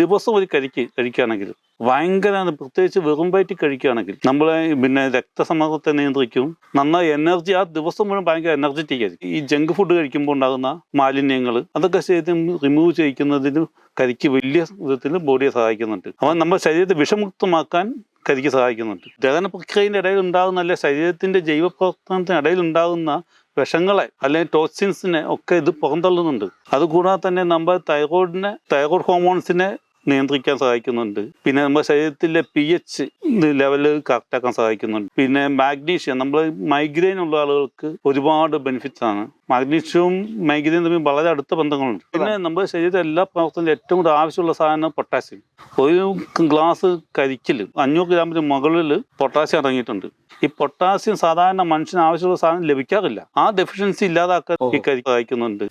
ദിവസം ഒരു കഴിക്കുകയാണെങ്കിൽ ഭയങ്കര, പ്രത്യേകിച്ച് വെറും വയറ്റിൽ കഴിക്കുകയാണെങ്കിൽ നമ്മളെ രക്തസമ്മർദ്ദത്തെ നിയന്ത്രിക്കും, നന്നായി എനർജി, ആ ദിവസം മുഴുവൻ ഭയങ്കര എനർജറ്റിക് ആയിരിക്കും. ഈ ജങ്ക് ഫുഡ് കഴിക്കുമ്പോൾ ഉണ്ടാകുന്ന മാലിന്യങ്ങൾ അതൊക്കെ ശരീരത്തിൽ റിമൂവ് ചെയ്യിക്കുന്നതിന് കരിക്ക് വലിയ വിധത്തിൽ ബോഡിയെ സഹായിക്കുന്നുണ്ട്. അപ്പോൾ നമ്മുടെ ശരീരത്തെ വിഷമുക്തമാക്കാൻ കരിക്ക് സഹായിക്കുന്നുണ്ട്. ദഹന പ്രക്രിയയുടെ ഇടയിൽ ഉണ്ടാകുന്ന, അല്ലെ ശരീരത്തിന്റെ ജൈവ പ്രവർത്തനത്തിന് ഇടയിൽ ഉണ്ടാകുന്ന വിഷങ്ങളെ അല്ലെങ്കിൽ ടോക്സിൻസിനെ ഒക്കെ ഇത് പുറന്തള്ളുന്നുണ്ട്. അതുകൂടാതെ തന്നെ നമ്മുടെ തൈറോയ്ഡ് ഹോർമോൺസിനെ നിയന്ത്രിക്കാൻ സഹായിക്കുന്നുണ്ട്. പിന്നെ നമ്മുടെ ശരീരത്തിലെ pH ലെവല് കറക്റ്റാക്കാൻ സഹായിക്കുന്നുണ്ട്. പിന്നെ മാഗ്നീഷ്യം, നമ്മൾ മൈഗ്രെയിൻ ഉള്ള ആളുകൾക്ക് ഒരുപാട് ബെനിഫിറ്റ്സ് ആണ്. മാഗ്നീഷ്യവും മൈഗ്രെയിനും തമ്മിൽ വളരെ അടുത്ത ബന്ധങ്ങളുണ്ട്. പിന്നെ നമ്മുടെ ശരീരത്തിൽ എല്ലാ പ്രവർത്തനത്തിലും ഏറ്റവും കൂടുതൽ ആവശ്യമുള്ള സാധനം പൊട്ടാസ്യം. ഒരു ഗ്ലാസ് കരിക്കിൽ 500 ഗ്രാമിന് മുകളിൽ പൊട്ടാസ്യം അടങ്ങിയിട്ടുണ്ട്. ഈ പൊട്ടാസ്യം സാധാരണ മനുഷ്യന് ആവശ്യമുള്ള സാധനം ലഭിക്കാറില്ല. ആ ഡെഫിഷ്യൻസി ഇല്ലാതാക്കാൻ ഈ കരിക്ക് സഹായിക്കുന്നുണ്ട്.